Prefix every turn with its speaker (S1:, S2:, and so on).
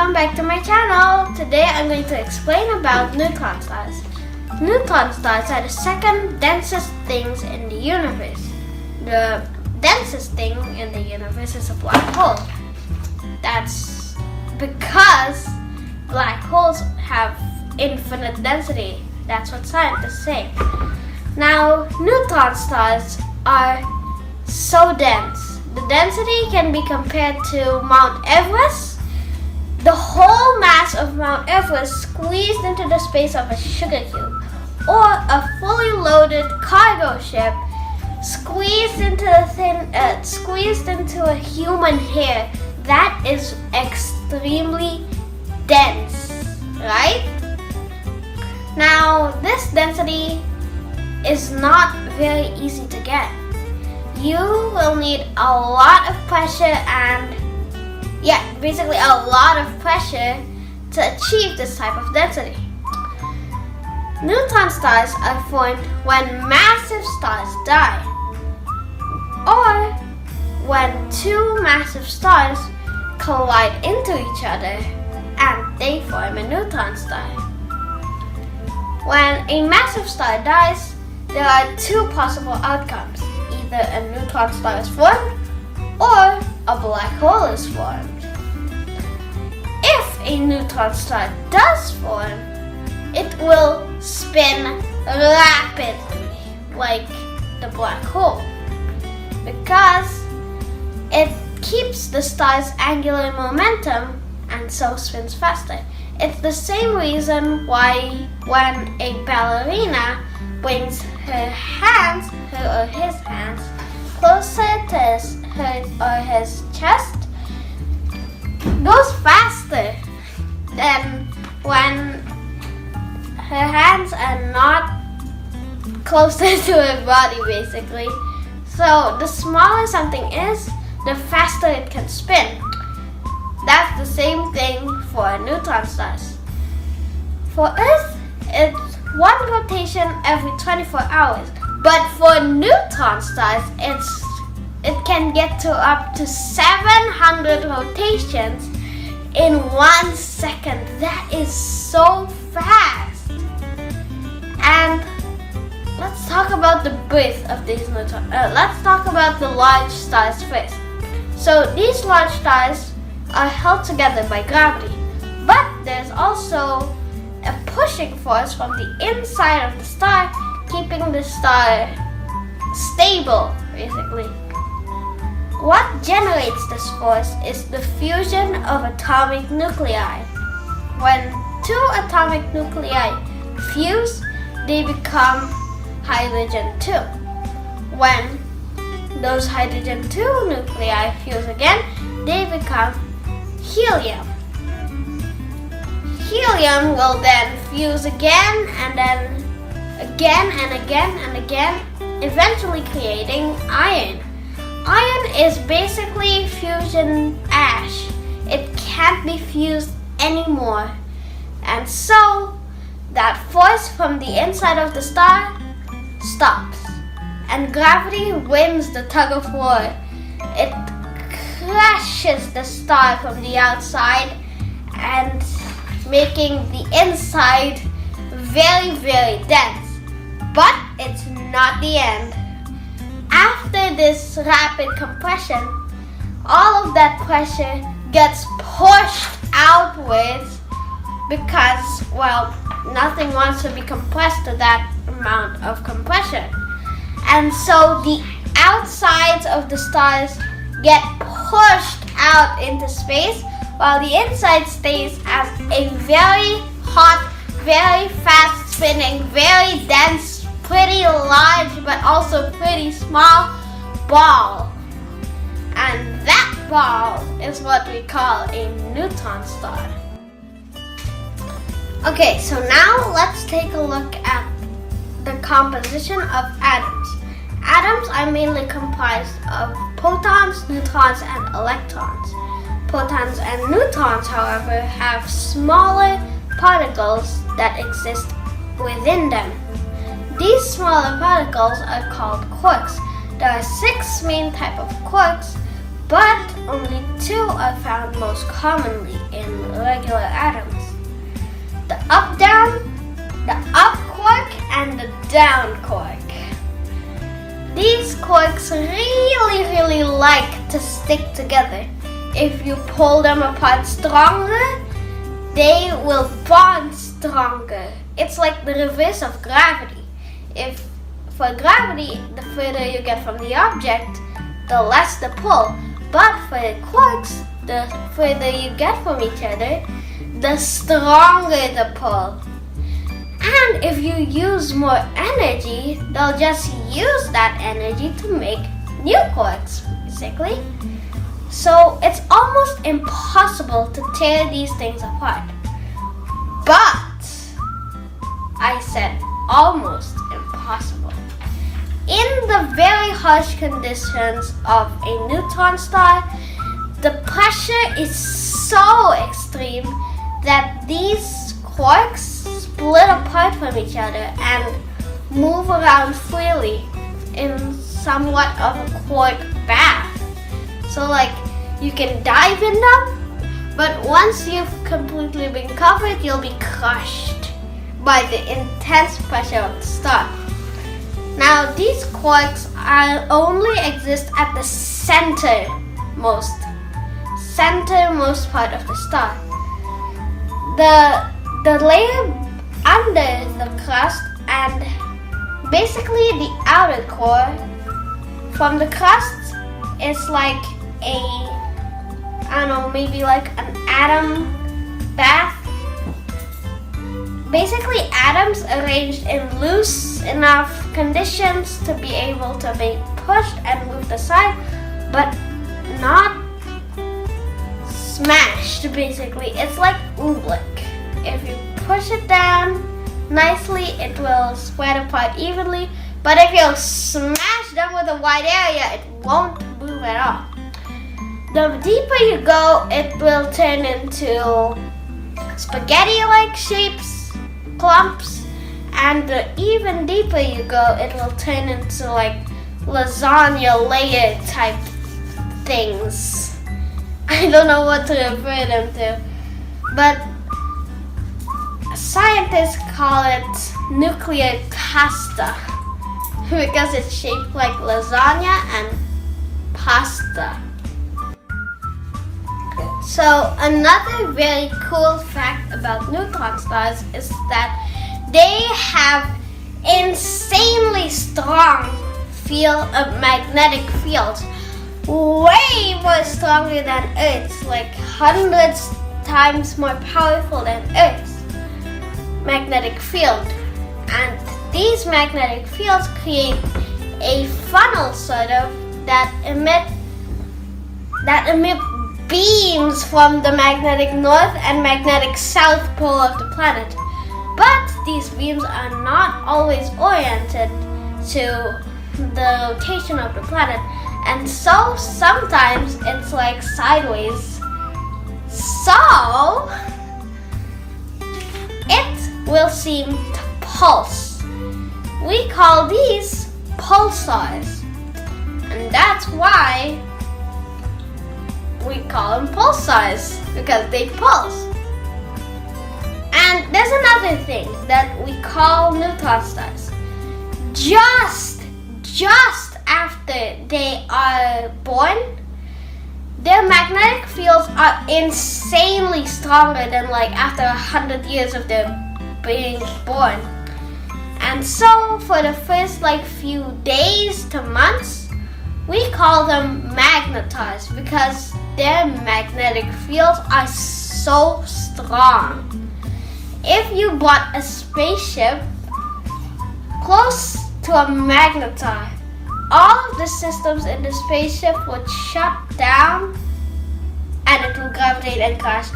S1: welcome back to my channel. Today I'm going to explain about neutron stars. Neutron stars are the second densest things in the universe. The densest thing in the universe is a black hole. That's because black holes have infinite density. That's what scientists say. Now, neutron stars are so dense. The density can be compared to Mount Everest. The whole mass of Mount Everest squeezed into the space of a sugar cube, or a fully loaded cargo ship squeezed into a human hair. That is extremely dense, right? Now, this density is not very easy to get. You will need a lot of pressure and basically a lot of pressure to achieve this type of density. Neutron stars are formed when massive stars die, or when two massive stars collide into each other and they form a neutron star. When a massive star dies, there are two possible outcomes. Either a neutron star is formed or a black hole is formed. If a neutron star does form, it will spin rapidly like the black hole because it keeps the star's angular momentum and so spins faster. It's the same reason why when a ballerina brings her or his hands closer to her or his chest, goes faster than when her hands are not closer to her body, basically. So the smaller something is, the faster it can spin. That's the same thing for neutron stars. For Earth, it's one rotation every 24 hours. But for neutron stars, it can get to up to 700 rotations in 1 second. That is so fast. And let's talk about the birth of these neutron. Let's talk about the large stars first. So these large stars are held together by gravity, but there's also a pushing force from the inside of the star, keeping the star stable, basically. What generates this force is the fusion of atomic nuclei. When two atomic nuclei fuse, they become hydrogen 2. When those hydrogen 2 nuclei fuse again, they become helium. Helium will then fuse again and then again and again and again, eventually creating iron. Iron is basically fusion ash. It can't be fused anymore. And so that force from the inside of the star stops. And gravity wins the tug of war. It crushes the star from the outside and making the inside very, very dense. But it's not the end. After this rapid compression, all of that pressure gets pushed outwards because, nothing wants to be compressed to that amount of compression. And so the outsides of the stars get pushed out into space, while the inside stays as a very hot, very fast spinning, very dense, pretty large, but also pretty small ball. And that ball is what we call a neutron star. Okay, so now let's take a look at the composition of atoms. Atoms are mainly comprised of protons, neutrons, and electrons. Protons and neutrons, however, have smaller particles that exist within them. These smaller particles are called quarks. There are 6 main types of quarks, but only two are found most commonly in regular atoms. The up-down, the up quark, and the down quark. These quarks really like to stick together. If you pull them apart stronger, they will bond stronger. It's like the reverse of gravity. If for gravity, the further you get from the object, the less the pull. But for the quarks, the further you get from each other, the stronger the pull. And if you use more energy, they'll just use that energy to make new quarks, basically. So it's almost impossible to tear these things apart. But I said almost impossible. In the very harsh conditions of a neutron star, the pressure is so extreme that these quarks split apart from each other and move around freely in somewhat of a quark bath. So like you can dive in them, but once you've completely been covered, you'll be crushed by the intense pressure of the star. Now these quarks only exist at the centermost part of the star. The layer under the crust and basically the outer core from the crust is like maybe like an atom bath. Basically atoms arranged in loose enough conditions to be able to be pushed and moved aside, but not smashed, basically. It's like oobleck. If you push it down nicely, it will spread apart evenly, but if you smash them with a wide area, it won't move at all. The deeper you go, it will turn into spaghetti-like shapes, clumps, and the even deeper you go, it will turn into like lasagna layer type things. I don't know what to refer them to, but scientists call it nuclear pasta because it's shaped like lasagna and pasta. So another very cool fact about neutron stars is that they have insanely strong magnetic fields, way more stronger than Earth's, like hundreds times more powerful than Earth's magnetic field. And these magnetic fields create a funnel sort of that emit beams from the magnetic north and magnetic south pole of the planet. But these beams are not always oriented to the rotation of the planet, and so sometimes it's like sideways. So it will seem to pulse. We call these pulsars, and that's why we call them pulsars, because they pulse. And there's another thing that we call neutron stars. Just after they are born, their magnetic fields are insanely stronger than like after 100 years of their being born. And so for the first like few days to months, we call them magnetars because their magnetic fields are so strong. If you bought a spaceship close to a magnetar, all of the systems in the spaceship would shut down and it will gravitate and crash.